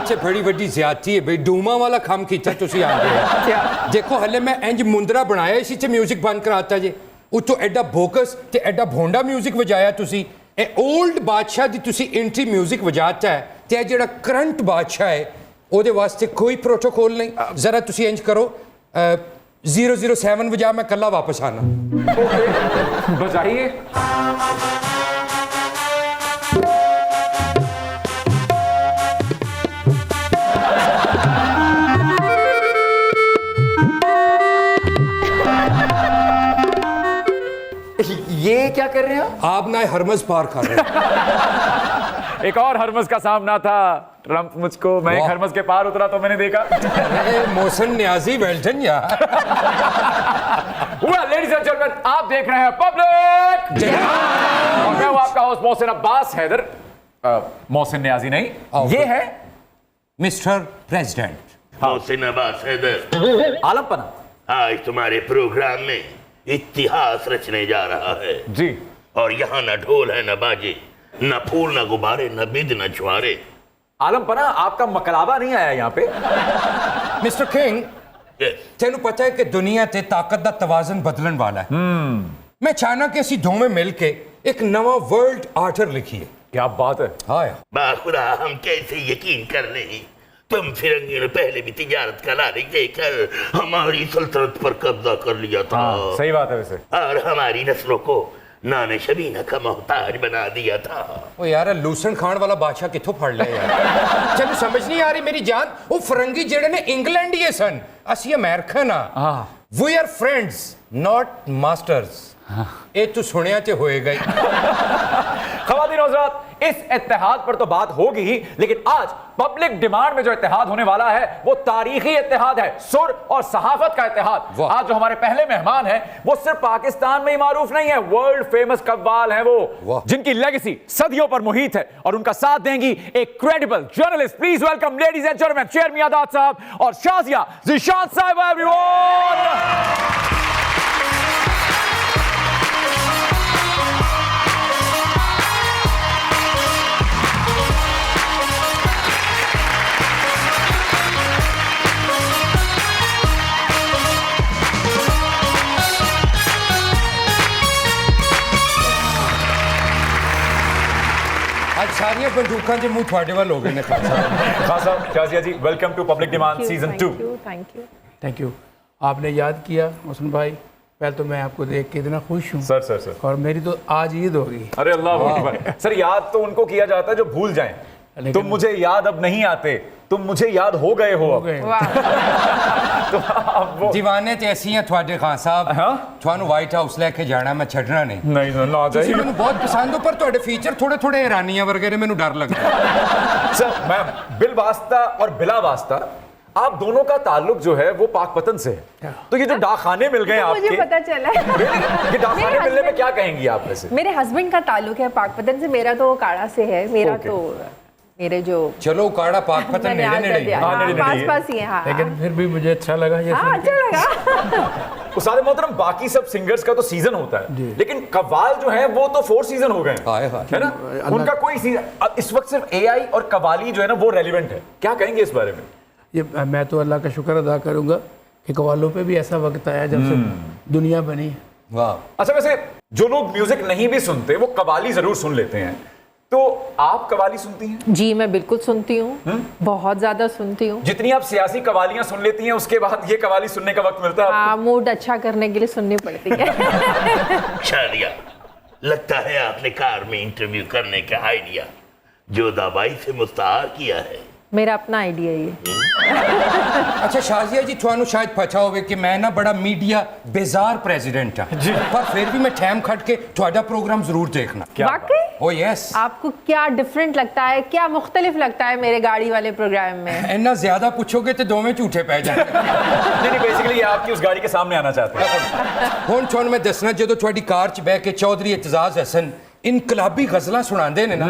च बड़ी वड्डी ज्यादती है बई डूमा वाला खम कीता तुसी आंदे देखो हले मैं इंज मुंदरा बनाया इसी च म्यूजिक बंद कराता जे उतो एडा बोकस ते एडा भोंडा म्यूजिक वजाया तुसी ए ओल्ड बादशाह दी तुसी एंट्री म्यूजिक वजाता है ते जेड़ा करंट बादशाह है ओदे वास्ते कोई प्रोटोकॉल नहीं जरा तुसी इंज करो 007 बजा मैं कल्ला वापस आना बजाइए। ये क्या कर रहे हैं आप ना हरमज पार कर रहे हैं। एक और हरमज का सामना था ट्रंप मुझको मैं एक हरमज के पार उतरा तो मैंने देखा मोहसिन न्याजी वेल्टन यार लेडीज एंड जेंटलमैन आप देख रहे हैं पब्लिक और मैं हूं आपका होस्ट मोहसिन अब्बास हैदर मोहसिन न्याजी नहीं ये है मिस्टर प्रेसिडेंट मोहसिन अब्बास हैदर। आलम पना आज तुम्हारे प्रोग्राम में इतिहास रचने जा रहा है जी और यहाँ न ढोल है न बाजे न फूल न गुब्बारे न बिद न छुआरे। आलम पना आपका मकलावा नहीं आया यहाँ पे मिस्टर किंग तेनू पता है कि दुनिया ते ताकत दा तवाजन बदलन वाला है मैं चाहना कि असी दोवें मिल के एक नवा वर्ल्ड आर्डर लिखिए। क्या बात है हाँ बाखुदा हम कैसे यकीन कर लें तुम फिरंगी ने पहले भी तिजारत का लालच देकर हमारी सल्तनत पर कब्जा कर लिया था। सही बात है वैसे और हमारी नस्लों को नाने शबीना का मोहताज बना दिया था। ओ यार लूसन खान वाला बादशाह किथों फड़ लिया यार चलो समझ नहीं आ रही मेरी जान वो फरंगी जेड़े ने इंग्लैंड ही सन असी अमेरिकन आ we are friends not masters ये तो सुनिया ते होएगा ही। ख़वातीन और हज़रात इस इत्तेहाद पर तो बात होगी ही लेकिन आज पब्लिक डिमांड में जो इत्तेहाद होने वाला है वो तारीखी इत्तेहाद है सुर और सहाफत का इत्तेहाद। आज जो हमारे पहले मेहमान हैं वो सिर्फ पाकिस्तान में ही मारूफ नहीं है वर्ल्ड फेमस कव्वाल हैं वो जिनकी लेगेसी सदियों पर मुहित है और उनका साथ देंगी एक credible journalist. Please welcome ladies and gentleman शेर मियादाद साहब और शाजिया ज़ीशान साहिबा एवरीवन। आज सारिया बंदूकों के मुंह थोड़े वाल हो गए खान साहब Shazia ji welcome to public demand season 2। Thank you आपने याद किया मोहसिन भाई पहले तो मैं आपको देख के इतना खुश हूँ सर और मेरी तो आज ईद होगी। अरे अल्लाह अकबर। सर याद तो उनको किया जाता है जो भूल जाएं तुम मुझे याद अब नहीं आते तुम मुझे याद हो गए हो तो अब वो दीवाने ते ऐसी हैं थोड़े खान साहब थानू व्हाइट हाउस लेके जाना मैं छड़ना नहीं नहीं ना ਤੁਸੀਂ ਮੈਨੂੰ ਬਹੁਤ ਪਸੰਦ ਹੋ ਪਰ ਤੁਹਾਡੇ ਫੀਚਰ ਥੋੜੇ ਥੋੜੇ ਹੈਰਾਨੀਆਂ ਵਰਗੇ ਨੇ ਮੈਨੂੰ ਡਰ ਲੱਗਦਾ सर मैम बिल वास्ता और बिला वास्ता आप दोनों का ताल्लुक जो है वो पाकपतन से है तो ये जो डाकखाने मिल गए आपके मुझे पता चला है ये डाकखाने मिलने में क्या कहेंगी आप वैसे? मेरे हस्बैंड का ताल्लुक है पाकपतन से मेरा तो काड़ा से है मेरा तो मेरे जो चलो काड़ा पाकपतन नेड़े नेड़े पास पास ही है हाँ लेकिन फिर भी मुझे अच्छा लगा ये हाँ अच्छा लगा। उस्ताद मोहतरम बाकी सब सिंगर्स का तो सीजन होता है लेकिन कव्वाल जो है वो तो 4 सीजन हो गए है ना उनका कोई सीजन इस वक्त सिर्फ एआई और कव्वाली जो है ना वो रेलिवेंट है क्या कहेंगे इस बारे में? ये मैं तो अल्लाह का शुक्र अदा करूंगा कि कव्वालों पे भी ऐसा वक्त आया जब से दुनिया बनी। वाह अच्छा वैसे जो लोग म्यूजिक नहीं भी सुनते वो कव्वाली जरूर सुन लेते हैं तो आप कव्वाली सुनती हैं? जी मैं बिल्कुल सुनती हूँ बहुत ज्यादा सुनती हूँ। जितनी आप सियासी कव्वालियां सुन लेती हैं उसके बाद ये कव्वाली सुनने का वक्त मिलता है हाँ मूड अच्छा करने के लिए सुननी पड़ती है। शादिया लगता है आपने कार में इंटरव्यू करने का आइडिया जो दवाई से मुस्तार किया है। मेरा अपना आइडिया ये। अच्छा शाजिया जी थानू शायद पता होवे कि मैं ना बड़ा मीडिया बेजार प्रेसिडेंट हाँ पर फिर भी मैं ठैम खट के थोड़ा प्रोग्राम जरूर देखना। वाकई ओ यस आपको क्या डिफरेंट लगता है क्या मुख्तलिफ लगता है मेरे गाड़ी वाले प्रोग्राम में? इतना ज्यादा पूछोगे तो दो में झूठे पै जाएंगे। नहीं बेसिकली ये आपकी उस गाड़ी के सामने आना चाहते हैं। हुण तुहानू मैं दसना जो थोड़ी कार च बह के चौधरी एतजाज हसन इनकलाबी गजलां सुनाते ने ना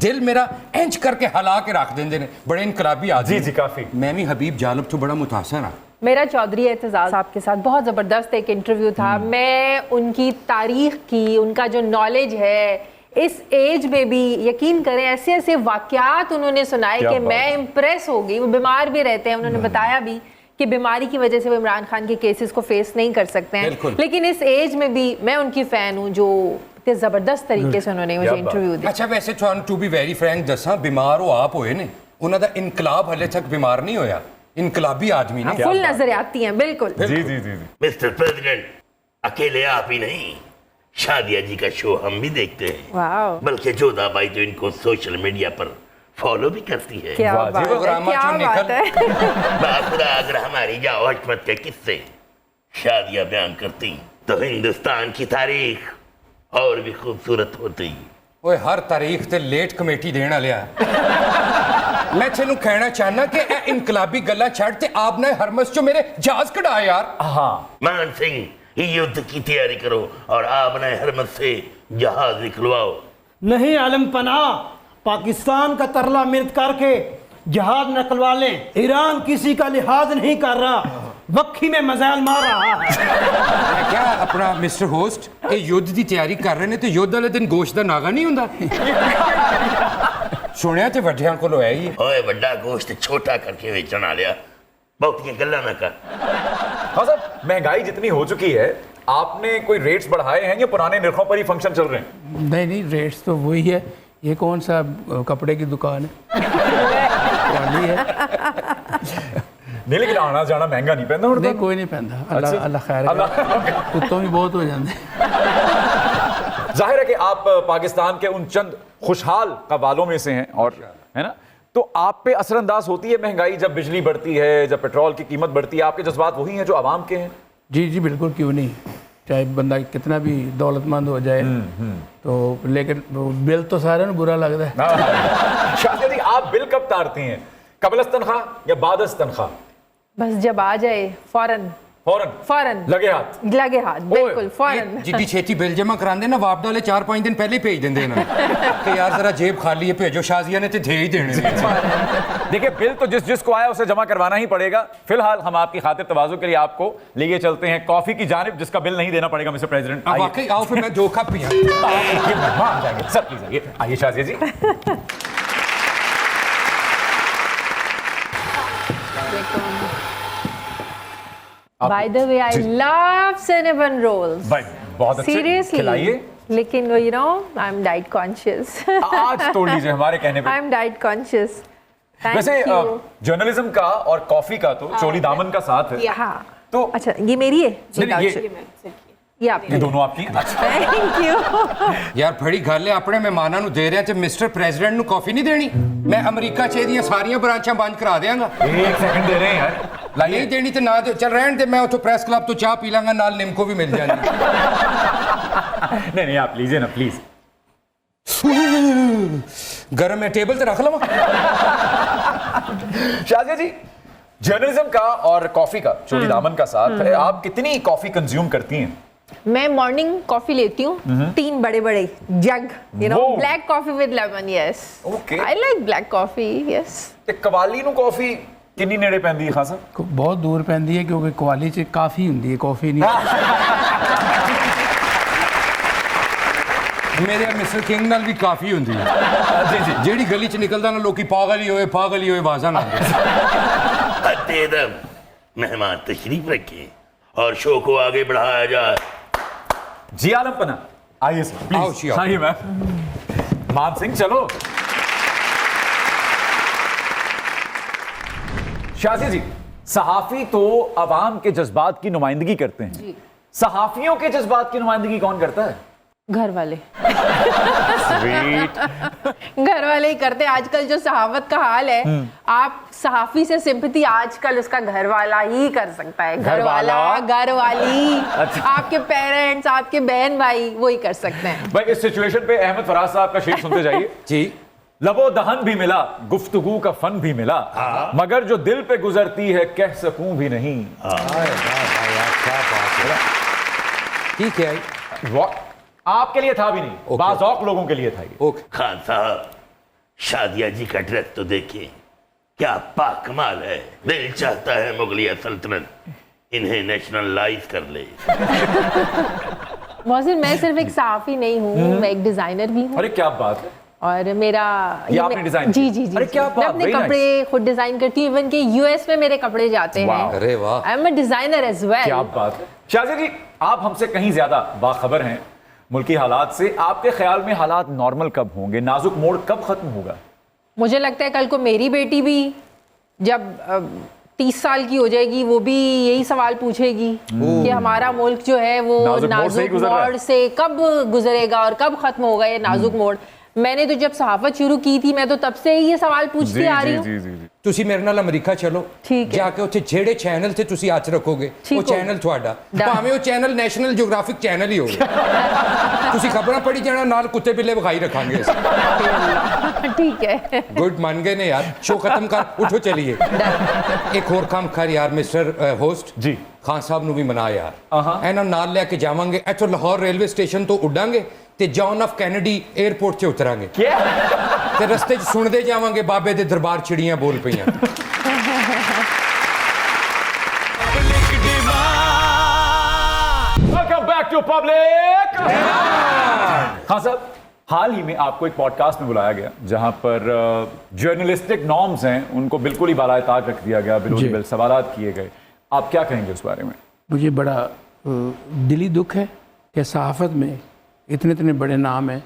दिल मेरा इंच करके हला के रख देंदे ने बड़े इनकलाबी आदमी। जी काफी। मैं भी हबीब जालब तो बड़ा मुतासर हाँ। मेरा चौधरी एतजाज साहब के साथ बहुत ज़बरदस्त एक इंटरव्यू था। मैं उनकी तारीख की उनका जो नॉलेज है इस एज में भी यकीन करें ऐसे ऐसे वाकयात उन्होंने सुनाए कि मैं इम्प्रेस हो गई। वो बीमार भी रहते हैं, उन्होंने बताया भी कि बीमारी की वजह से वो इमरान खान के केसेस को फेस नहीं कर सकते हैं, लेकिन इस एज में भी मैं उनकी फैन हूँ। जो इतने जबरदस्त तरीके से उन्होंने मुझे इंटरव्यू दिया। अच्छा वैसे टू बी वेरी फ्रैंक दसा बीमार हो आप होए ने उन्हों दा इनकलाब हले तक बीमार नहीं होया, इनकलाबी आदमी ने फुल नजर आती हैं बिल्कुल। जी जी जी मिस्टर प्रेसिडेंट, अकेले आप ही नहीं, शादिया जी का शो हम भी देखते हैं, वाह बल्कि जोधा बाई तो इनको सोशल मीडिया पर फॉलो भी करती है। क्या बात है, क्या बात है। बाखुदा अगर हमारी जाओ हकमत के किस्से शादियां बयान करती तो हिंदुस्तान की तारीख और भी खूबसूरत होती। ओए हर तारीख ते लेट कमेटी देना लिया मैं तेनू कहना चाहना कि ए इनकलाबी गल्ला छड़ ते आपने हरमस चो मेरे जहाज कढ़ा यार। हाँ मान सिंह युद्ध की तैयारी करो और आपने हरमत से जहाज निकलवाओ। नहीं आलम पनाह, पाकिस्तान का तरला मिर्द करके जहाज निकलवा लें। ईरान किसी का लिहाज नहीं कर रहा, वक्खी में मजाल मार रहा है। मैं क्या अपना मिस्टर होस्ट ये युद्ध की तैयारी कर रहे ने तो युद्ध वाले दिन गोश्त का नागा नहीं हुंदा सुनिया ते वड्डियां कोलों है ही। ओए बड़ा गोश्त छोटा करके बेचण वालिया बहुतियां गल्लां ना कर। हाँ साहब, महंगाई जितनी हो चुकी है, आपने कोई रेट्स बढ़ाए हैं या पुराने निर्खों पर ही फंक्शन चल रहे हैं? नहीं रेट्स तो वही है। ये कौन सा कपड़े की दुकान है? पुरानी है। नहीं लेकिन आना जाना महंगा नहीं पहनता नहीं कोई नहीं पहनता। अल्लाह अल्लाह खैर करे। कुत्तों भी बहुत हो जाते। जाहिर है कि आप पाकिस्तान के उन चंद खुशहाल कबालों में से हैं, और है ना, तो आप पे असरअंदाज होती है महंगाई जब बिजली बढ़ती है, जब पेट्रोल की कीमत बढ़ती है। आपके जज्बात वही हैं जो आवाम के हैं? जी बिल्कुल, क्यों नहीं। चाहे बंदा कितना भी दौलतमंद हो जाए तो, लेकिन बिल तो सारे ने बुरा लगता है। शादी जी, आप बिल कब तारती हैं? कबलस तनख्वाह या बादस तनख्वाह? बस जब आ जाए फौरन फौरन लगे हाथ बिल्कुल फौरन। जिद्दी छेती बिल जमा करांदे ना वापस वाले 4-5 दिन पहले ही भेज देंगे ना कि यार जरा जेब खाली है भेजो, शाजिया ने तो दे ही देने। देखिए बिल तो जिसको आया उसे जमा करवाना ही पड़ेगा। फिलहाल हम आपकी खातिर तवाज़ु के लिए आपको लिए चलते हैं कॉफी की जानिब, जिसका बिल नहीं देना पड़ेगा मिस्टर प्रेसिडेंट। वाकई आओ फिर मैं 2 कप पिया। सब प्लीज आइए, आइए शाजिया जी। By the way, I love cinnamon rolls. भाई बहुत अच्छे, Seriously. खिलाइए। लेकिन you know, I'm diet conscious. आज तोड़ लीजिए हमारे कहने पे। I'm diet conscious. Thank वैसे you. जर्नलिज्म का और कॉफी का तो चोली दामन का साथ है। हाँ। तो अच्छा ये मेरी है। ये आपकी। ये दोनों आपकी। Thank you. यार बड़ी गल है, अपने मेहमानों ਨੂੰ ਦੇ ਰਹੇ ਤੇ ਮਿਸਟਰ ਪ੍ਰੈਜ਼ੀਡੈਂਟ ਨੂੰ ਕਾਫੀ ਨਹੀਂ ਦੇਣੀ। मैं अमेरिका ਚ ਇਹਦੀਆਂ ਸਾਰੀਆਂ ਬ੍ਰਾਂਚਾਂ ਬੰਦ ਕਰਾ ਦੇਵਾਂਗਾ। एक सेकंड दे रहे हैं यार, नहीं देनी तो ना दे, चल रहने दे, मैं उतो प्रेस क्लब तो चाह पी लांगा, नाल निम्को भी मिल जाएगी। नहीं आप लीजिए ना प्लीज। गरम है, टेबल तो रख लो। शाजिया जी, जर्नलिज्म का और कॉफी का चोली दामन का साथ है। आप कितनी कॉफी कंज्यूम करती हैं? मैं मॉर्निंग कॉफी लेती हूँ 3 बड़े जग, you know, Whoa. black coffee with lemon, yes. Okay. I like black coffee, yes. ਤੇ ਕਵਾਲੀ ਨੂੰ ਕੌਫੀ ਕਿੰਨੀ ਨੇੜੇ ਪੈਂਦੀ ਹੈ ਖਾਸਾ? बहुत दूर पैंदी है क्योंकि क्वाली च काफ़ी हुंदी है, कॉफ़ी नहीं। मेरे मिस्टर किंग नाल भी काफी हुंदी है। जी जेड़ी गली च निकलदा ना लोकी पागल ही होए बाजा ना। तेदम मेहमान तशरीफ रखिए और शो को आगे बढ़ाया जाए। जी आलम पना, आइए सर आओ, प्लीज। आओ। आइए मैम। मान सिंह चलो। शाजी जी, सहाफी तो अवाम के जज्बात की नुमाइंदगी करते हैं, सहाफियों के जज्बात की नुमाइंदगी कौन करता है? घर वाले। स्वीट। घर वाले ही करते हैं। आजकल जो सहावत का हाल है, आप सहाफी से सिंपैथी आजकल उसका घर वाला ही कर सकता है। घर वाला, घर वाली, अच्छा। आपके पेरेंट्स, आपके बहन भाई, वो ही कर सकते हैं। भाई इस सिचुएशन पे अहमद फराज साहब का शेर सुनते जाइए। जी। लबो दहन भी मिला, गुफ्तगू का फन भी मिला, मगर जो दिल पे गुजरती है कह सकूं भी नहीं। ठीक है, आपके लिए था भी नहीं, Okay. बाज़ौक लोगों के लिए था ये। ओके। खान साहब, शादिया जी का ड्रेस तो देखिए, क्या पाकमाल है। दिल चाहता है मुगलिया सल्तनत इन्हें नेशनलाइज कर ले। मोहसिन, मैं सिर्फ एक सहाफ़ी नहीं हूँ, मैं एक डिजाइनर भी हूँ। अरे क्या बात है, और मेरा ये आपने डिजाइन जी किया? जी जी अरे क्या मैं बात, अपने very nice. कपड़े खुद डिजाइन करती हूँ। इवन के यूएस में मेरे कपड़े जाते हैं। Wow. अरे वाह। I am a designer as well. क्या बात है। शाज़िया जी, आप हमसे कहीं ज्यादा बाखबर हैं मुल्की हालात से। आपके ख्याल में हालात नॉर्मल कब होंगे, नाजुक मोड़ कब खत्म होगा? मुझे लगता है कल को मेरी बेटी भी जब 30 साल की हो जाएगी, वो भी यही सवाल पूछेगी कि हमारा मुल्क जो है वो नाजुक मोड़ से कब गुजरेगा और कब खत्म होगा ये नाजुक मोड़। मैंने तो जब सहाफत शुरू की थी, मैं तो तब से ही ये सवाल पूछती आ रही हूँ। ਤੁਸੀਂ ਮੇਰੇ ਨਾਲ ਅਮਰੀਕਾ ਚਲੋ, ਠੀਕ ਹੈ। ਜਾ ਕੇ ਉੱਥੇ ਜਿਹੜੇ ਚੈਨਲ ਤੇ ਤੁਸੀਂ ਹੱਥ ਰੱਖੋਗੇ ਉਹ ਚੈਨਲ ਤੁਹਾਡਾ, ਭਾਵੇਂ ਉਹ ਚੈਨਲ ਨੈਸ਼ਨਲ ਜਿਓਗ੍ਰਾਫਿਕ ਚੈਨਲ ਹੀ ਹੋਵੇ। ਤੁਸੀਂ ਖਬਰਾਂ ਪੜ੍ਹੀ ਜਾਣਾ, ਨਾਲ ਕੁੱਤੇ ਬਿੱਲੇ ਵਿਖਾਈ ਰੱਖਾਂਗੇ ਅਸੀਂ। ठीक है। गुड, मान गए ने यार। शो खत्म कर, उठो चलिए। एक और काम कर यार मिस्टर होस्ट जी, ਖਾਨ ਸਾਹਿਬ ਨੂੰ ਵੀ ਮਨਾ ਯਾਰ। ਇਹਨਾਂ ਨਾਲ ਲੈ ਕੇ ਜਾਵਾਂਗੇ, ਇੱਥੋਂ ਲਾਹੌਰ ਰੇਲਵੇ ਸਟੇਸ਼ਨ ਤੋਂ ਉੱਡਾਂਗੇ ਤੇ ਜੌਨ ਆਫ ਕੈਨੇਡੀ 에ਅਰਪੋਰਟ 'ਤੇ ਉਤਰਾਂਗੇ ਤੇ ਰਸਤੇ 'ਚ ਸੁਣਦੇ ਜਾਵਾਂਗੇ ਬਾਬੇ ਦੇ ਦਰਬਾਰ ਚਿੜੀਆਂ ਬੋਲ ਪਈਆਂ। Welcome back to public. हाँ साहब, हाल ही में आपको एक पॉडकास्ट में बुलाया गया जहां पर जर्नलिस्टिक नॉर्म्स हैं उनको बिल्कुल ही बालाए ताक रख दिया गया, बिल्कुल सवालात किए गए। आप क्या कहेंगे उस बारे में? मुझे बड़ा दिली दुख है कि सहाफ़त में इतने इतने बड़े नाम हैं।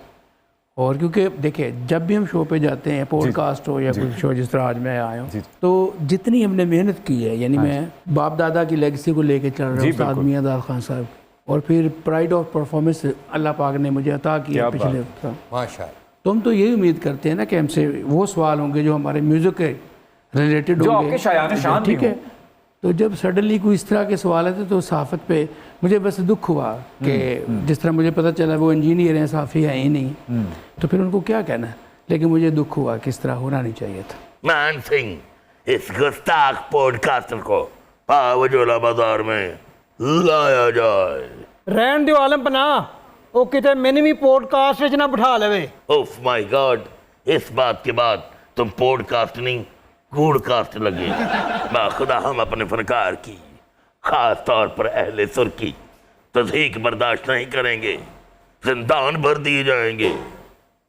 और क्योंकि देखिए, जब भी हम शो पे जाते हैं, पॉडकास्ट हो या कोई शो, जिस तरह आज मैं आया हूँ, तो जितनी हमने मेहनत की है, यानी मैं बाप दादा की लेगेसी को लेके चल रहा हूँ, उस्ताद मियां दाद खान साहब, और फिर प्राइड ऑफ परफॉर्मेंस अल्लाह पाक ने मुझे अता किया पिछले वक्त। माशाअल्लाह। तो हम तो यही उम्मीद करते हैं ना कि हमसे वो सवाल होंगे जो हमारे म्यूज़िक के रिलेटेड जो होंगे, आपके शायान शान भी ठीक है। तो जब सडनली कोई इस तरह के सवाल आते तो सहाफ़त पे मुझे बस दुख हुआ कि जिस तरह मुझे पता चला वो इंजीनियर हैं, सहाफ़ी हैं ही नहीं, तो फिर उनको क्या कहना है। लेकिन मुझे दुख हुआ कि इस तरह होना नहीं चाहिए था। मान सिंह, इस गुस्ताख पॉडकास्टर को पावजोला बाजार में लाया जाए। रहन दो आलम पना, वो किते मैंने भी पॉडकास्ट विच ना बिठा लेवे। ओफ माय गॉड, इस बात के बाद तुम पॉडकास्ट नहीं गूढ़कास्ट लगे। बाखुदा हम अपने फनकार की, खास तौर पर अहले सुर की तज़हीक बर्दाश्त नहीं करेंगे। जिंदान भर दिए जाएंगे,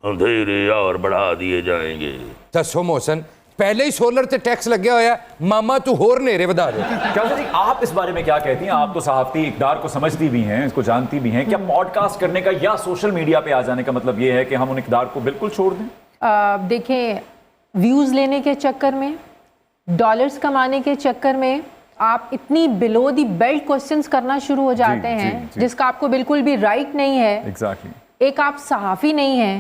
अंधेरे और बढ़ा दिए जाएंगे। ਦੱਸੋ ਮੋਹਸਨ, पहले ही सोलर ते टैक्स लग्या होया, मामा तू होर नेरे वधा दे। क्या जी, आप इस बारे में क्या कहती हैं? आप तो सहाफ़ती इक़दार को समझती भी हैं, इसको जानती भी हैं। क्या पॉडकास्ट करने का या सोशल मीडिया पे आ जाने का मतलब ये है कि हम उन इक़दार को बिल्कुल छोड़ दें? देखें, व्यूज़ लेने के चक्कर में, डॉलर्स कमाने के चक्कर में आप इतनी बिलो दी बेल्ट क्वेश्चंस करना शुरू हो जाते हैं जिसका आपको बिल्कुल भी राइट नहीं है। Exactly. एक आप सहाफ़ी नहीं हैं,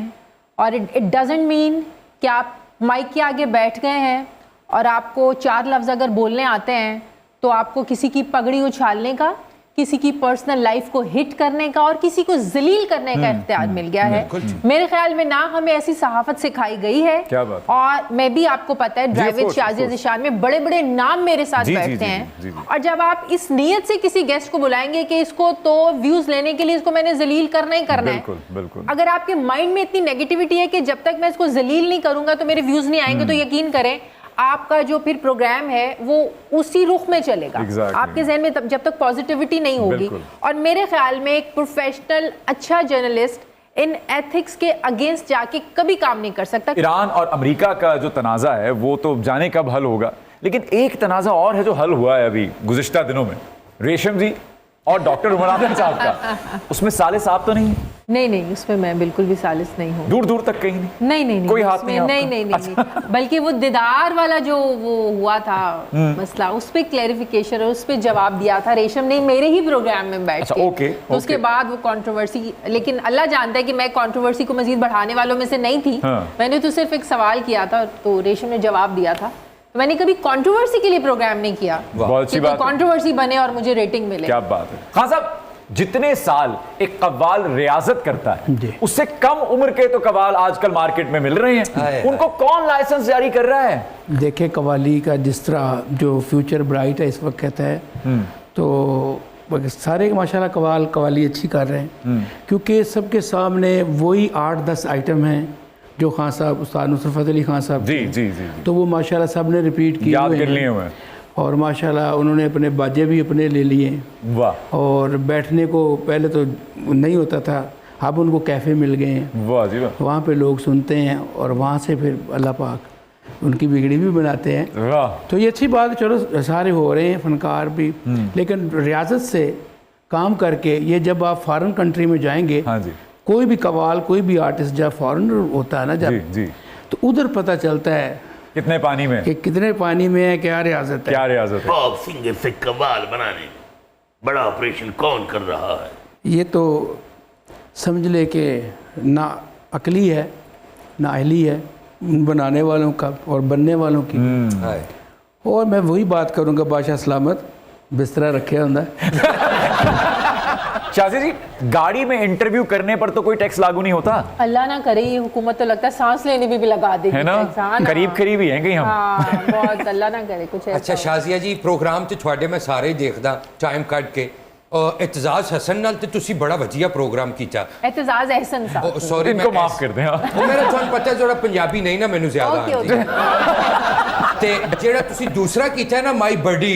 और इट डजंट मीन कि आप माइक के आगे बैठ गए हैं और आपको 4 लफ्ज़ अगर बोलने आते हैं तो आपको किसी की पगड़ी उछालने का, किसी की पर्सनल लाइफ को हिट करने का और किसी को जलील करने का इख्तियार मिल गया है। मेरे ख्याल में ना हमें ऐसी सहाफत सिखाई गई है। क्या बात? और मैं भी, आपको पता है, ड्राइव शाज़िया ज़िशान में बड़े बड़े नाम मेरे साथ बैठते हैं। और जब आप इस नीयत से किसी गेस्ट को बुलाएंगे कि इसको तो व्यूज लेने के लिए इसको मैंने जलील करना ही करना है, बिल्कुल। अगर आपके माइंड में इतनी नेगेटिविटी है कि जब तक मैं इसको जलील नहीं करूंगा तो मेरे व्यूज नहीं आएंगे, तो यकीन करें आपका जो फिर प्रोग्राम है वो उसी रुख में चलेगा। आपके ज़हन में जब तक पॉजिटिविटी नहीं होगी। और मेरे ख्याल में एक प्रोफेशनल अच्छा जर्नलिस्ट इन एथिक्स के अगेंस्ट जाके कभी काम नहीं कर सकता। ईरान और अमेरिका का जो तनाज़ा है वो तो जाने कब हल होगा, लेकिन एक तनाज़ा और है जो हल हुआ है अभी गुज़िश्ता दिनों में, रेशम जी और डॉक्टर उमरान साहब का। उसमें साले साहब तो नहीं? नहीं, उसमें मैं बिल्कुल भी सालिस नहीं हूँ। दूर दूर तक कहीं नहीं? नहीं, कोई हाथ नहीं? नहीं। बल्कि वो दीदार वाला जो वो हुआ था मसला, उस पर क्लैरिफिकेशन और उस पर जवाब दिया था रेशम ने मेरे ही प्रोग्राम में बैठ के। तो उसके बाद वो कंट्रोवर्सी, लेकिन अल्लाह जानता है कि मैं कंट्रोवर्सी को मजीद बढ़ाने वालों में से नहीं थी। मैंने तो सिर्फ एक सवाल किया था तो रेशम ने जवाब दिया था। मैंने कभी कंट्रोवर्सी के लिए प्रोग्राम नहीं किया कि कंट्रोवर्सी बने और मुझे रेटिंग मिले। क्या बात है। हाँ साहब, जितने साल एक कव्वाल रियाजत करता है उससे कम उम्र के तो कव्वाल आजकल मार्केट में मिल रहे हैं, उनको कौन लाइसेंस जारी कर रहा है? देखे कव्वाली का जिस तरह जो फ्यूचर ब्राइट है इस वक्त कहता है, तो सारे माशाल्लाह कव्वाली अच्छी कर रहे हैं, क्योंकि सबके सामने वही 8-10 आइटम हैं जो खान साहब, उस्ताद नुसरत अली खान साहब जी। तो वो माशाल्लाह सब ने रिपीट किए याद कर लिए हुए हैं। और माशाल्लाह उन्होंने अपने बाजे भी अपने ले लिए, वाह और बैठने को पहले तो नहीं होता था, अब उनको कैफ़े मिल गए हैं, वाह जी वाह, वहाँ पे लोग सुनते हैं और वहाँ से फिर अल्लाह पाक उनकी बिगड़ी भी बनाते हैं। वाह तो ये अच्छी बात है, चलो सारे हो रहे हैं फनकार भी, लेकिन रियासत से काम करके ये जब आप फॉरेन कंट्री में जाएंगे, हाँ जी कोई भी कवाल कोई भी आर्टिस्ट जब फॉरेनर होता है ना जी जब, जी, तो उधर पता चलता है कितने पानी में, कि कितने पानी में है, क्या रियासत है। क्या रियासत है। पॉप सिंगर से कवाल बनाने बड़ा ऑपरेशन कौन कर रहा है? ये तो समझ ले कि ना अकली है ना अहली है बनाने वालों का और बनने वालों की। हाय। और मैं वही बात करूँगा, बादशाह सलामत बिस्तरा रखे होंगे। शाजी जी, गाड़ी में इंटरव्यू करने पर तो कोई टैक्स लागू नहीं होता अल्लाह ना करे, ये हुकूमत तो लगता है सांस लेने में भी लगा देगी है ना, टैक्स, हाँ ना। करीब करीब ही हैं कहीं हम। हाँ, बहुत अल्लाह ना करे कुछ ऐसा अच्छा शाजिया जी, प्रोग्राम ਤੇ ਤੁਹਾਡੇ ਮੈਂ ਸਾਰੇ ਹੀ ਦੇਖਦਾ ਟਾਈਮ ਕੱਢ ਕੇ। ਇਤਜ਼ਾਜ਼ ਹਸਨ ਨਾਲ ਤੇ ਤੁਸੀਂ ਬੜਾ ਵਧੀਆ ਪ੍ਰੋਗਰਾਮ ਕੀਤਾ। एतजाज एहसन साहब। ਸੌਰੀ इनको माफ कर दें हाँ। ਉਹ ਮੇਰਾ ਤੁਹਾਨੂੰ ਪਤਾ ਜਿਹੜਾ ਪੰਜਾਬੀ ਨਹੀਂ ਨਾ ਮੈਨੂੰ ਜ਼ਿਆਦਾ ओके ਆਉਂਦੀ ओके। ਤੇ ਜਿਹੜਾ ਤੁਸੀਂ ਦੂਸਰਾ ਕੀਤਾ ਨਾ ਮਾਈ ਬਡੀ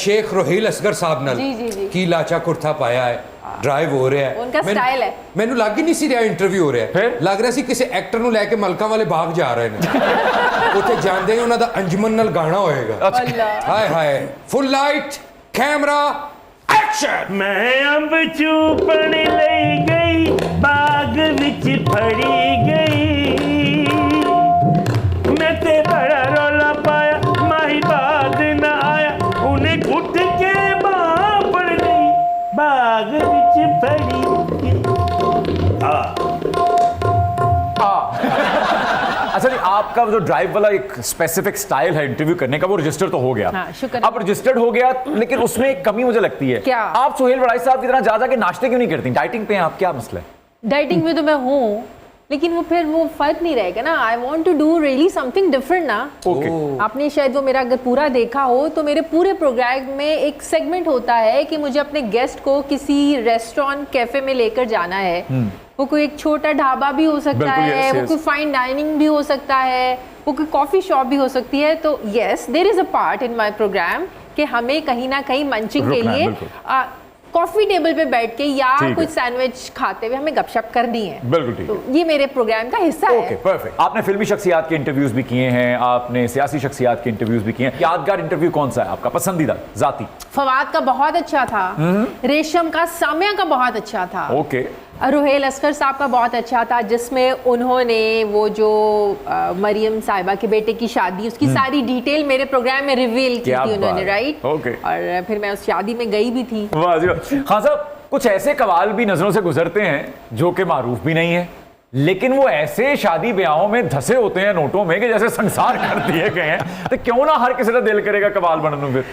ਸ਼ੇਖ ਰੋਹੀਲ ਅਸਗਰ ਸਾਹਿਬ ਨਾਲ ਜੀ, ਜੀ, ਜੀ। ਕੀ ਲਾਚਾ ਕੁਰਤਾ ਪਾਇਆ ਹੈ, ਡਰਾਈਵ ਹੋ ਰਿਹਾ ਹੈ, उनका ਮੈਨੂੰ- स्टाइल है। ਮੈਨੂੰ ਲੱਗ ਹੀ ਨਹੀਂ ਸੀ ਰਿਹਾ ਇੰਟਰਵਿਊ ਹੋ ਰਿਹਾ ਫਿਰ? ਲੱਗ ਰਿਹਾ ਸੀ ਕਿਸੇ ਐਕਟਰ ਨੂੰ ਲੈ ਕੇ ਮਲਕਾਂ ਵਾਲੇ ਬਾਗ ਜਾ ਰਹੇ ਨੇ ਉੱਥੇ ਜਾਂਦੇ ਹੀ ਉਹਨਾਂ ਦਾ ਅੰਜਮਨ ਨਾਲ ਗਾਣਾ ਹੋਏਗਾ। अल्लाह। ਹਾਏ ਹਾਏ, ਫੁੱਲ ਲਾਈਟ ਕੈਮਰਾ ਐਕਸ਼ਨ। मैं अंब चूपण लई गई बाग विच फड़ी गई, मैं ते बड़ा रौला पाया माही बाग न आया, उन्हें घुट के बाँ पड़ गई बाग विच फड़ी गई। अच्छा जी, आपका जो ड्राइव वाला एक स्पेसिफिक स्टाइल है इंटरव्यू करने का, वो रजिस्टर तो हो गया। हाँ, शुक्र। अब रजिस्टर्ड हो गया, लेकिन उसमें एक कमी मुझे लगती है। क्या? आप सुहेल वड़ाई साहब की तरह जा जाके नाश्ते क्यों नहीं करती? डाइटिंग पे हैं आप, क्या मसला है? डाइटिंग में तो मैं हूँ, लेकिन वो फिर वो फर्क नहीं रहेगा ना। I want to do really something different ना। ओके आपने शायद वो मेरा अगर पूरा देखा हो तो मेरे पूरे प्रोग्राम में एक सेगमेंट होता है कि मुझे अपने गेस्ट को किसी रेस्टोरेंट कैफे में लेकर जाना है। वो कोई एक छोटा ढाबा भी हो सकता बिल्कुल, है, yes, वो yes. कोई फाइन डाइनिंग भी हो सकता है, वो कोई कॉफी शॉप भी हो सकती है। तो yes, there is a part in my programme कि हमें कहीं ना कहीं मंचिंग के रुकना है, लिए बिल्कुल। कॉफी टेबल पे बैठ के या ठीक है। कुछ सैंडविच खाते हुए हमें गपशप करनी है। बिल्कुल ठीक तो ये मेरे प्रोग्राम का हिस्सा ओके है। परफेक्ट। आपने फिल्मी शख्सियात के इंटरव्यूज भी किए हैं, आपने सियासी शख्सियात के इंटरव्यूज भी किए हैं। यादगार इंटरव्यू कौन सा है आपका पसंदीदा जाती? फवाद का बहुत अच्छा था, रेशम का, सामिया का बहुत अच्छा था, ओके रोहेल अस्कर साहब का बहुत अच्छा था, जिसमें उन्होंने वो जो मरियम साहिबा के बेटे की शादी, उसकी सारी डिटेल मेरे प्रोग्राम में रिवील की क्या थी उन्होंने, बात। राइट। ओके। और फिर मैं उस शादी में गई भी थी। वाह जी वाह। खान साहब, कुछ ऐसे कवाल भी नजरों से गुजरते हैं जो कि मारूफ भी नहीं है, लेकिन वो ऐसे शादी ब्याहों में धसे होते हैं नोटों में कि जैसे संसार कर दिए गए हैं। तो क्यों ना हर किसी का दिल करेगा कवाल बनने फिर।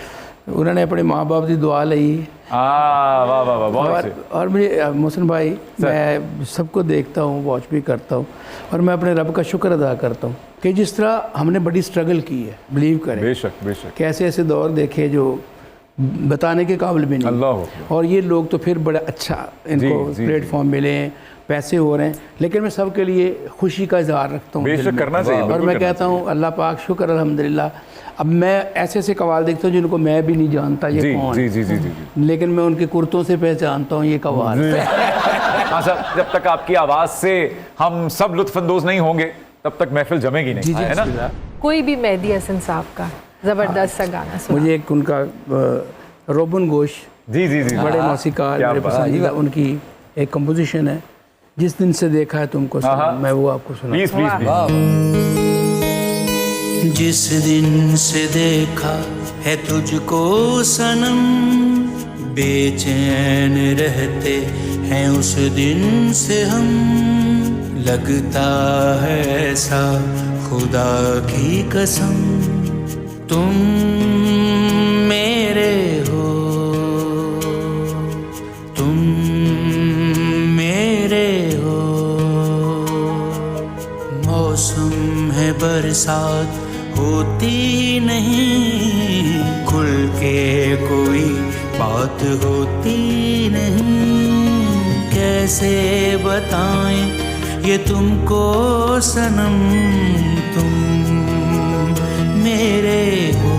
उन्होंने अपने माँ बाप की दुआ ली। वाह वाह वाह, बहुत अच्छे। और मुझे मोहसिन भाई, मैं सबको देखता हूँ, वॉच भी करता हूँ, और मैं अपने रब का शुक्र अदा करता हूँ कि जिस तरह हमने बड़ी स्ट्रगल की है, बिलीव करें, बेशक बेशक, कैसे ऐसे दौर देखे जो बताने के काबिल भी नहीं। अल्लाह। और ये लोग तो फिर बड़ा अच्छा इनको जी, प्लेटफॉर्म मिले हैं, पैसे हो रहे हैं, लेकिन मैं सबके लिए खुशी का इजहार रखता हूँ बेशक दिल में। करना चाहिए, और बिल्कुल मैं करना कहता हूँ अल्लाह पाक शुक्र अल्हम्दुलिल्लाह। अब मैं ऐसे ऐसे कवाल देखता हूँ जिनको मैं भी नहीं जानता ये जी कौन जी है, जी जी जी। लेकिन मैं उनके कुर्तों से पहचानता हूँ ये कवाल। हाँ साहब, जब तक आपकी आवाज से हम सब लुत्फानंदोज नहीं होंगे तब तक महफिल जमेगी नहीं, है ना? कोई भी मेहदी हसन साहब का जबरदस्त सा गाना सुना। मुझे एक उनका रोबन गोश, जी जी जी, बड़े मौसीकार, क्या मेरे बात। पसंदीदा उनकी एक कंपोजिशन है, जिस दिन से देखा है तुमको सनम, मैं वो आपको सुना। Please please please. जिस दिन से देखा है तुझको सनम, बेचैन रहते हैं उस दिन से हम, लगता है ऐसा खुदा की कसम, तुम मेरे हो, तुम मेरे हो। मौसम है बरसात होती नहीं, खुल के कोई बात होती नहीं, कैसे बताएं ये तुमको सनम, तुम मेरे हो।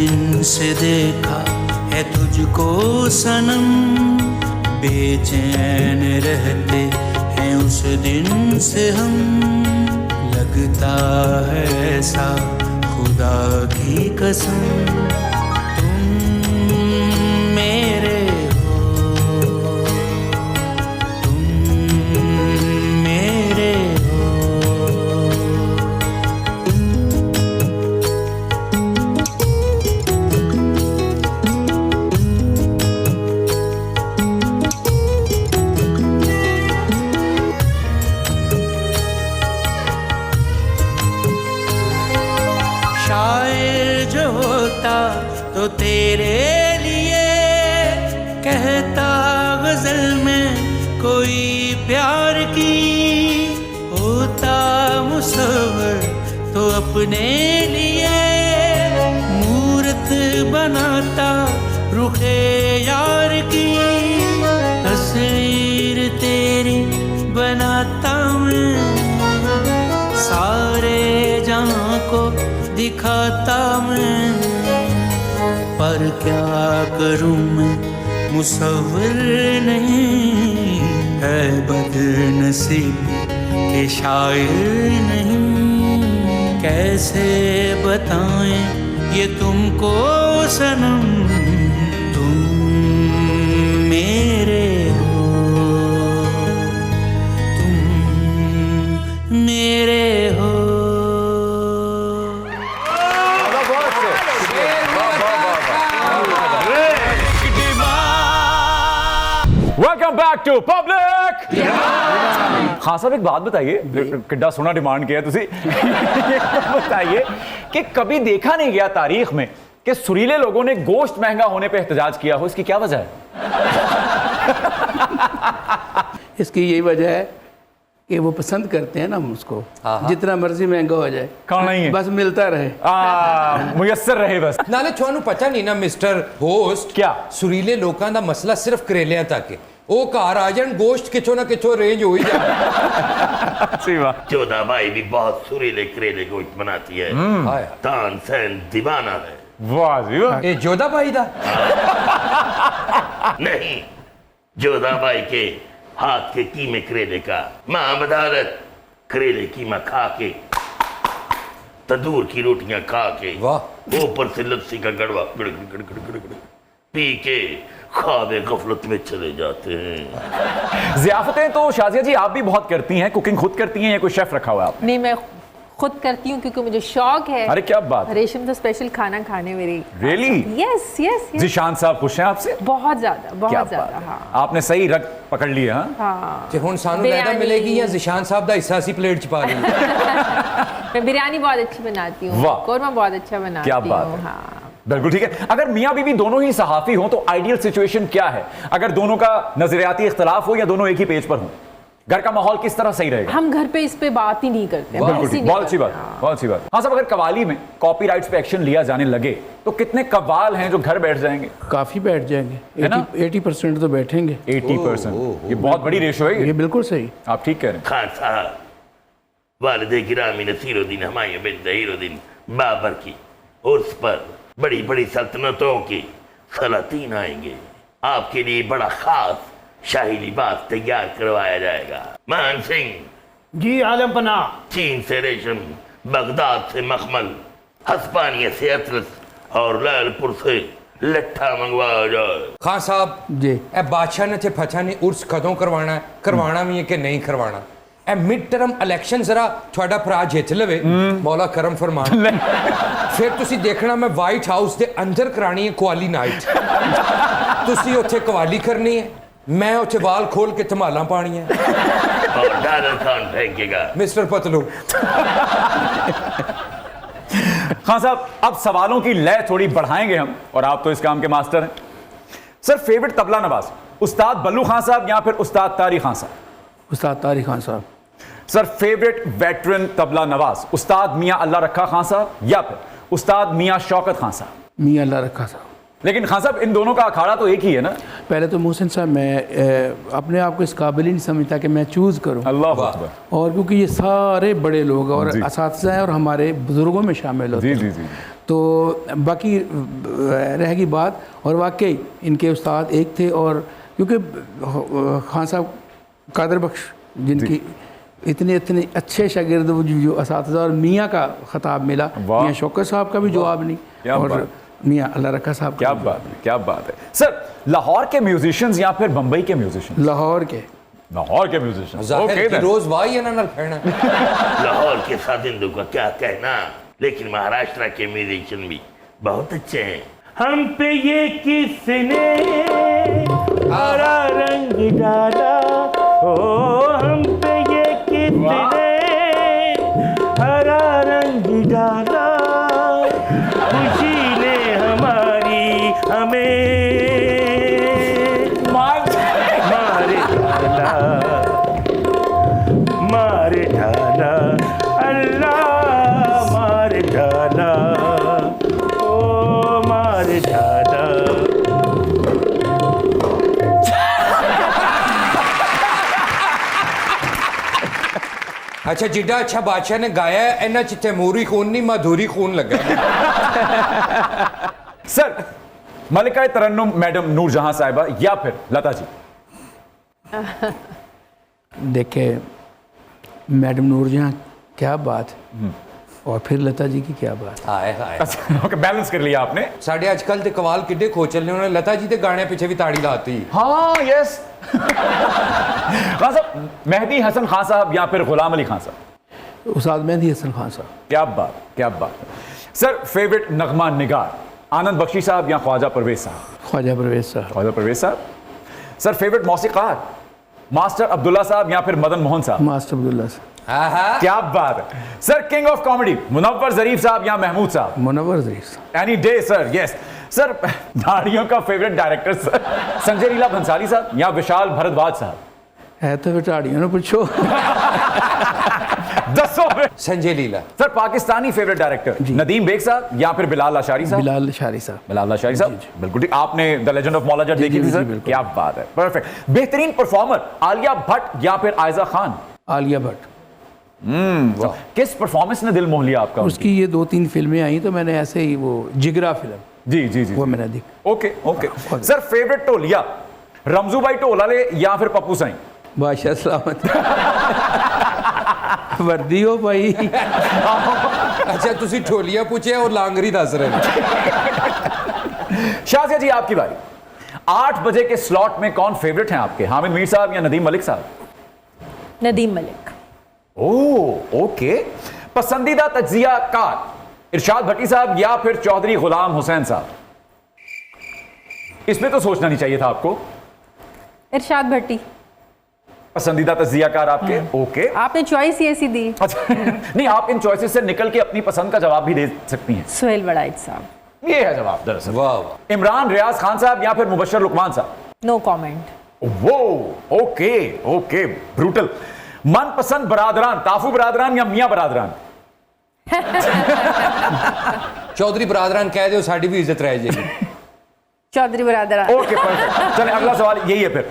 दिन से देखा है तुझको सनम, बेचैन रहते हैं उस दिन से हम। लगता है ऐसा खुदा की कसम, तुम मेरे हो, तुम मेरे हो। शायर जो होता तो तेरे लिए कहता गजल में कोई प्यार की, होता मुसव्विर तो अपने लिए मूरत बनाता रुखे यार की। तस्वीर तेरी बनाता मैं, सारे जहां को दिखाता मैं, पर क्या करूं मैं मुसव्विर नहीं, है बदनसीबी के शायर नहीं। कैसे बताएं ये तुमको सनम, तुम मेरे हो, तुम मेरे हो। Welcome back to public. Khan साहब एक बात बताइए, किड्डा सोना डिमांड किया तुसी बताइए कि कभी देखा नहीं गया तारीख में कि सुरीले लोगों ने गोश्त महंगा होने पे एहतजाज किया हो, इसकी क्या वजह है? इसकी यही वजह है कि वो पसंद करते हैं ना उसको, जितना मर्जी महंगा हो जाए कौन नहीं है, बस मिलता रहे, मुयस्सर रहे बस। नाले ਤੁਹਾਨੂੰ ਪਤਾ ਨਹੀਂ ਨਾ ਮਿਸਟਰ ਹੋਸਟ, क्या? ਸੁਰੀਲੇ ਲੋਕਾਂ ਦਾ ਮਸਲਾ ਸਿਰਫ ਕਰੇਲਿਆਂ ਤੱਕ ਹੈ। ਉਹ ਘਰ ਆ ਜਾਣ ਗੋਸ਼ਤ ਕਿਥੋਂ ਨਾ ਕਿਥੋਂ ਰੇਂਜ ਹੋ ਹੀ ਜਾਂਦਾ। अच्छी बात। जोधा भाई भी बहुत सुरीले करेले गोश्त बनाती है। ਆਇਆ तानसेन दीवाना है। वाह जी वाह। ਇਹ ਜੋਧਾ ਭਾਈ ਦਾ नहीं, जोधा भाई के हाथ के कीमे करेले का मां बदारत, करेले कीमा खा के, तंदूर की रोटियां खा के, वाह। ऊपर से लस्सी का गड़वा गड़ गड़ गड़ गड़ गड़ गड़ पी के ख्वाबे गफलत में चले जाते हैं। ज़ियाफ़तें तो शाजिया जी आप भी बहुत करती हैं, कुकिंग खुद करती हैं या कोई शेफ रखा हुआ है आप? नहीं, मैं खुद करती हूँ क्योंकि मुझे शौक है। अरे क्या बात है। रेशम तो स्पेशल खाना खाने मेरी। Really? Yes yes yes. Zeeshan साहब खुश हैं आपसे? बहुत ज्यादा क्या बहुत बात ज्यादा। है। हाँ आपने सही रग पकड़ लिया। हाँ हाँ। ਤੇ ਹੁਣ ਸਾਨੂੰ ਲੈਦਾ बिरयानी। ਮਿਲੇਗੀ ਜਾਂ ਜ਼ਿਸ਼ਾਨ ਸਾਹਿਬ ਦਾ ਹਿੱਸਾ ਅਸੀਂ ਪਲੇਟ 'ਚ ਪਾ ਲਈਏ। मैं बिरयानी बहुत अच्छी बनाती हूँ, वाह। कौरमा बहुत अच्छा बनाती क्या हूँ। बात है। हाँ। बिल्कुल ठीक है। अगर मियाँ बीवी दोनों ही सहाफ़ी हों तो आइडियल सिचुएशन क्या है? अगर दोनों का नजरियाती इख्तलाफ हो या दोनों एक ही पेज पर हों, घर का माहौल किस तरह सही रहेगा? हम घर पे इस पे बात ही नहीं करते। बिल्कुल बहस ही ठीक, नहीं बहुत अच्छी बात, करते। हाँ। बहुत अच्छी बात। हाँ साहब, अगर कवाली में कॉपीराइट्स पे एक्शन लिया जाने लगे तो कितने कव्वाल हैं जो घर बैठ जाएंगे? काफ़ी बैठ जाएंगे, है ना? 80% तो बैठेंगे। 80%। ये बहुत बड़ी रेशो है ये बिल्कुल सही। आप ठीक कह रहे हैं। खान साहब, वालिद गिरामी नसीरुद्दीन हुमायूं बिन ज़हीरुद्दीन बाबर की उर्स पर बड़ी बड़ी सल्तनतों के सलातीन आएंगे। आपके लिए बड़ा खास शाही लिबास तैयार करवाया जाएगा। मान सिंह, जी आलम पना। चीन से रेशम, बगदाद से मखमल, हस्पानिया से अतरस और लालपुर से लट्ठा मंगवाया जाए। ਖਾਨ ਸਾਹਿਬ जी ਇਹ ਬਾਦਸ਼ਾਹ ਨੇ ਤੇ ਪਤਾ ਨਹੀਂ ਉਰਸ ਕਦੋਂ ਕਰਵਾਉਣਾ ਹੈ, ਕਰਵਾਉਣਾ ਵੀ ਹੈ ਕਿ ਨਹੀਂ ਕਰਵਾਉਣਾ। ਇਹ ਮਿਡ ਟਰਮ ਇਲੈਕਸ਼ਨ ਜ਼ਰਾ ਤੁਹਾਡਾ ਭਰਾ ਜਿੱਤ ਲਵੇ, ਮੌਲਾ ਕਰਮ ਫਰਮਾਨ, ਫਿਰ ਤੁਸੀਂ ਦੇਖਣਾ ਮੈਂ ਵਾਈਟ ਹਾਊਸ ਦੇ ਅੰਦਰ ਕਰਾਣੀ ਹੈ ਕਵਾਲੀ ਨਾਈਟ। ਤੁਸੀਂ ਉੱਥੇ ਕਵਾਲੀ ਕਰਨੀ ਹੈ, ਮੈਂ ਉੱਥੇ ਵਾਲ ਖੋਲ ਕੇ ਧਮਾਲਾਂ ਪਾਣੀਆਂ। और डॉलर कौन फेंकेगा? ਮਿਸਟਰ ਪਤਲੂ खान साहब, अब सवालों की लय थोड़ी बढ़ाएंगे हम, और आप तो इस काम के मास्टर हैं। सर, फेवरेट तबला नवाज उस्ताद बल्लू खान साहब या फिर उस्ताद तारिक खान साहब? उस्ताद तारिक खान साहब। Sir, favourite veteran tabla Nawaz उस्ताद मियां अल्लाह रखा खान साहब या फिर उस्ताद मियां शौकत खान साहब? मियां अल्लाह रखा साहब। लेकिन खान साहब, इन दोनों का अखाड़ा तो एक ही है ना? पहले तो मोहसिन साहब, मैं अपने आप को इस काबिल ही नहीं समझता कि मैं चूज़ करूं, अल्लाह अकबर। और क्योंकि ये सारे बड़े लोग और जी। असातिज़ा हैं और हमारे बुज़ुर्गों में शामिल होते जी हैं। जी जी। तो बाकी रहेगी बात। और वाकई इनके उस्ताद एक थे, और क्योंकि खान साहब कादर बख्श जिनकी इतने इतने अच्छे शागिर्द जो असातिज़ा, और मियाँ का खिताब मिला, मियाँ शौकत साहब का भी जवाब नहीं, और मियाँ अल्लाह रखा साहब क्या बात है, क्या बात है। सर लाहौर के म्यूजिशियंस या फिर बम्बई के म्यूजिशियंस? लाहौर के म्यूजिशियंस। रोज वाही है ना कहना। लाहौर के साजिंदों का क्या कहना, लेकिन महाराष्ट्र के म्यूजिशियन भी बहुत अच्छे हैं। हम पे ये किसने हरा रंग डाला, ओ हम पे ये किसने हरा रंग डाला, खुशी ने हमारी हमें मार डाला, अल्लाह मार डाला, ओ मार डाला। अच्छा जिड्डा अच्छा बादशाह ने गाया है, इन्ना च तैमूरी खून नहीं माधुरी खून लगा। सर मलिका तरन्नुम मैडम नूरजहां साहिबा या फिर लता जी? देखे मैडम नूरजहां क्या बात, और फिर लता जी की क्या बात। हाय हाय ओके, बैलेंस कर लिया आपने। साढ़े आजकल दे कवाल किड्डे खोचल ने, उन्होंने लता जी दे गाने पीछे भी ताड़ी लाती। हाँ यस। खान साहब मेहदी हसन खान साहब या फिर गुलाम अली खान साहब? उस्ताद मेहदी हसन खान साहब। क्या बात, क्या बात। सर फेवरेट नगमा निगार, आनंद बख्शी साहब या ख्वाजा परवेज साहब? ख्वाजा परवेज साहब। ख्वाजा परवेज साहब। सर फेवरेट मौसीकार, मास्टर अब्दुल्ला साहब या फिर मदन मोहन साहब? मास्टर अब्दुल्ला साहब। क्या बात है। Sir king of comedy, Munawar Zarif साहब या महमूद साहब? मुनव्वर जरीफ साहब। Any day sir, yes. Sir दाढ़ियों का favourite director sir, Sanjay Leela Bhansali साहब या विशाल भारद्वाज साहब? है तो बेटाड़ियों ने पूछो। दसों में Sanjay Leela. Sir Pakistani favourite director, Nadeem Baig साहब या फिर बिलाल लाशारी साहब? बिलाल लाशारी साहब। बिलाल लाशारी साहब, बिल्कुल ठीक। आपने द लेजेंड ऑफ मौलाना देखी थी सर? क्या बात है, परफेक्ट। बेहतरीन परफॉर्मर, आलिया भट्ट या फिर आयजा खान? आलिया भट्ट। किस परफॉर्मेंस ने दिल मोह लिया आपका? उसकी ये 2-3 फिल्में आई तो मैंने ऐसे ही, वो जिगरा फिल्म, जी जी जी, वो मैंने देखी। Okay okay. सर फेवरेट टोलिया, रमजू भाई टोलाले या फिर पप्पू साईं? बादशाह सलामत। वर्दी हो भाई। अच्छा तुसी ठोलिया पूछे और लांगरी दस रहे। शाजिया जी आपकी बारी। 8 बजे के स्लॉट में कौन फेवरेट हैं आपके, हामिद मीर साहब या नदीम मलिक साहब? नदीम मलिक। Oh okay. पसंदीदा तज्जिया कार, इरशाद भट्टी साहब या फिर चौधरी गुलाम हुसैन साहब? इसमें तो सोचना नहीं चाहिए था आपको। इरशाद भट्टी। पसंदीदा तज्जियाकार आपके? ओके। आपने चॉइस ही ऐसी दी। अच्छा नहीं, आप इन चॉइसेस से निकल के अपनी पसंद का जवाब भी दे सकती हैं। सुहेल वड़ाइच साहब। ये है जवाब दरअसल। वाह। इमरान रियाज खान साहब या फिर मुबशर लुकमान साहब? No comment. वो ओके ओके, ब्रूटल। मनपसंद बरादरान, ताफू बरादरान या मियां बरादरान? चौधरी बरादरान कह दो, साड़ी भी इज्जत रह जाएगी। चौधरी बरादरान। Okay perfect. चलिए अगला सवाल यही है फिर।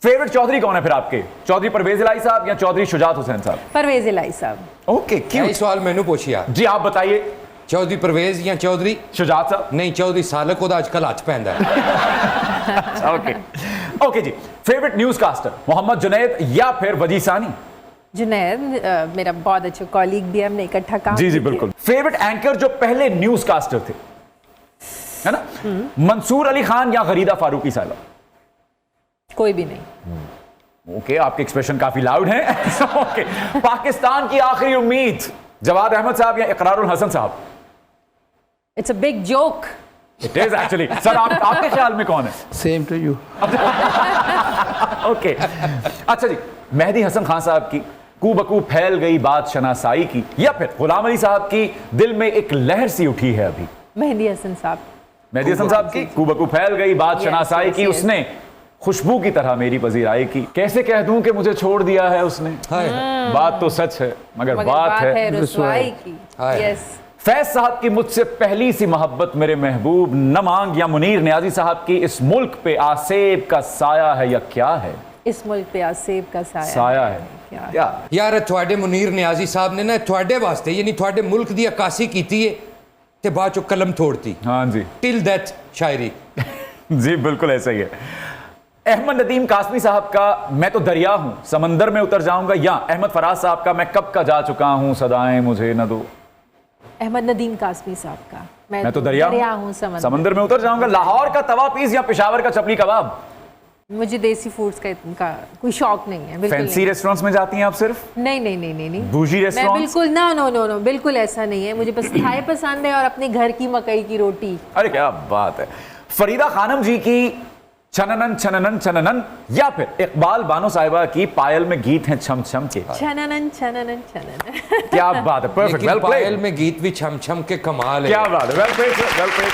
फेवरेट चौधरी कौन है फिर आपके, चौधरी परवेज इलाही साहब या चौधरी शुजात हुसैन साहब? परवेज इलाही साहब। ओके क्यों? यही सवाल मैंने पूछिया जी, आप बताइए। चौधरी परवेज या चौधरी शुजात साहब? नहीं, चौधरी सालक को आजकल हथ पैंदा है। ओके ओके जी। Favourite newscaster, Mohammad Junaid या फिर वजी सानी? जुनैद मेरा बहुत अच्छा कॉलीग भी है, हमने इकट्ठा काम जी जी किया। बिल्कुल। फेवरेट एंकर जो पहले न्यूज कास्टर थे, है ना, मंसूर अली खान या गरीदा फारूकी साहब? कोई भी नहीं। ओके, आपके एक्सप्रेशन काफी लाउड हैं। ओके। पाकिस्तान की आखिरी उम्मीद, जवाद अहमद साहब या इकरारुल हसन साहब? It's a big joke. It is actually. Sir आपके ख्याल में कौन है? Same to you. ओके अच्छा जी, मेहदी हसन खान साहब की कू बकू फैल गई बात शनासाई की या फिर गुलाम अली साहब की दिल में एक लहर सी उठी है अभी? मेहदी हसन साहब। मेहदी हसन साहब की कू बकू फैल गई बात शनासाई की, उसने खुशबू की तरह मेरी पजीराई की, कैसे कह दूं कि मुझे छोड़ दिया है उसने। बात तो सच है मगर बात है रुसवाई की। यस। फैज साहब की मुझसे पहली सी मोहब्बत मेरे महबूब न मांग या मुनीर नियाजी साहब की इस मुल्क पे आसेब का साया है या क्या है? इस मुल्क पे आसेब का साया है क्या? यार थोड़े मुनीर नियाजी साहब ने ना थोड़े वास्ते यानी थोड़े मुल्क की अक्कासी की है, ਤੇ ਬਾਅਦ ਚੋਂ ਕਲਮ ਤੋੜਤੀ हाँ जी टिल दैट शायरी जी बिल्कुल ऐसा ही है। अहमद नदीम कासमी साहब का मैं तो दरिया हूं समंदर में उतर जाऊंगा, या अहमद फराज साहब का मैं कब का जा चुका हूं सदाएं मुझे न दो। अहमद नदीम कासमी साहब का मैं तो दरिया हूँ समंदर में उतर जाऊंगा। लाहौर का तवा पीस या पेशावर का चपली कबाब। मुझे देसी फूड्स का इनका कोई शौक नहीं है, बिल्कुल फैंसी रेस्टोरेंट्स में जाती हैं आप सिर्फ? नहीं नहीं नहीं नहीं नहीं बूजी मैं रेस्टोरेंट्स? बिल्कुल नो नो नो नो बिल्कुल ऐसा नहीं है। मुझे बस थाई पसंद है और अपने घर की मकई की रोटी। अरे क्या बात है। फरीदा खानम जी की छननन छननन छननन, या फिर इकबाल बानो साहिबा की पायल में गीत हैं छम छम के। छननन छननन छननन क्या बात है, परफेक्ट, लेकिन वेल पायल प्लेड। में गीत भी छम छम के कमाल है। क्या बात है, well played, well played.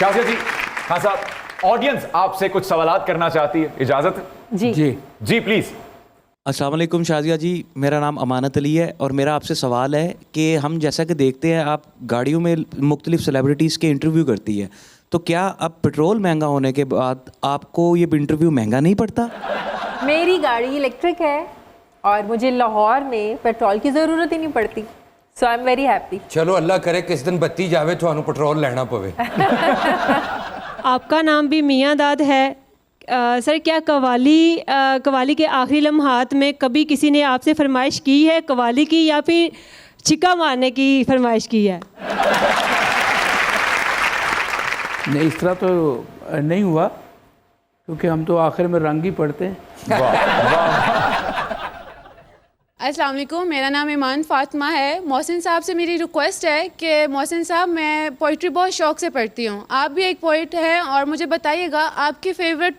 Shazia ji, हाँ साहब, ऑडियंस आपसे कुछ सवालात करना चाहती है, इजाजत है? जी जी जी प्लीज। अस्सलाम वालेकुम शाजिया जी, मेरा नाम अमानत अली है और मेरा आपसे सवाल है कि हम जैसा कि देखते हैं आप गाड़ियों में मुख्तलिफ सेलिब्रिटीज़ के इंटरव्यू करती है, तो क्या अब पेट्रोल महंगा होने के बाद आपको ये इंटरव्यू महंगा नहीं पड़ता? मेरी गाड़ी इलेक्ट्रिक है और मुझे लाहौर में पेट्रोल की ज़रूरत ही नहीं पड़ती। सो आई एम वेरी हैप्पी। चलो अल्लाह करे किस दिन बत्ती जावे तो पेट्रोल लेना पवे। आपका नाम भी मियाँ दाद है। सर क्या कवाली के आखिरी लम्हात में कभी किसी ने आपसे फरमाइश की है कवाली की, या फिर छिक्का मारने की फरमाइश की है? नहीं, इस तरह तो नहीं हुआ, क्योंकि हम तो आखिर में रंग ही पढ़ते हैं। अस्सलाम वालेकुम, मेरा नाम ईमान फातिमा है। मोहसिन साहब से मेरी रिक्वेस्ट है कि मोहसिन साहब, मैं पोइट्री बहुत शौक़ से पढ़ती हूँ, आप भी एक पोइट हैं, और मुझे बताइएगा आपकी फेवरेट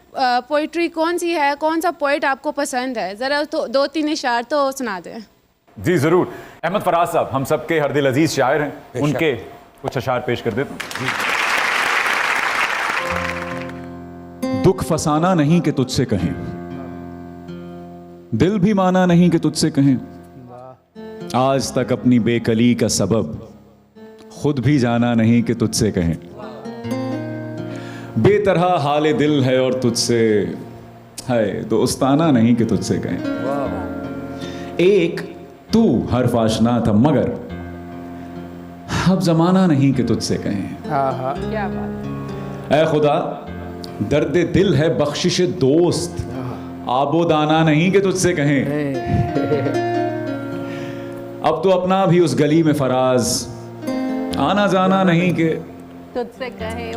पोइट्री कौन सी है, कौन सा पोइट आपको पसंद है? ज़रा तो 2-3 इशार तो सुना दें। जी ज़रूर। अहमद फराज साहब हम सबके हर दिल अजीज़ शायर हैं, उनके कुछ अशार पेश कर देते हैं। दुख फसाना नहीं कि तुझसे कहें, दिल भी माना नहीं कि तुझसे कहें, आज तक अपनी बेकली का सबब खुद भी जाना नहीं कि तुझसे कहें, बेतरहा हाले दिल है और तुझसे है दोस्ताना नहीं कि तुझसे कहें, एक तू हर्फ आशना था मगर अब जमाना नहीं कि तुझसे कहें, क्या बात। ऐ खुदा दर्द दिल है बख्शिश दोस्त आबोदाना नहीं कि तुझसे कहें, अब तो अपना भी उस गली में फराज आना जाना नहीं कि तुझसे कहे।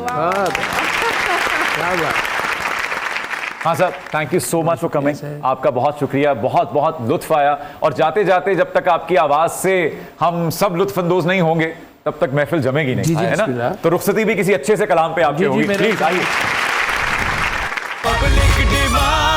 हाँ sir, thank you so much for coming. आपका बहुत शुक्रिया, बहुत बहुत लुत्फ आया, और जाते जाते जब तक आपकी आवाज़ से हम सब लुत्फानंदोज नहीं होंगे तब तक महफिल जमेगी नहीं, है ना? तो रुखसती भी किसी अच्छे से कलाम पे आपकी होगी। प्लीज आइए। Public demand.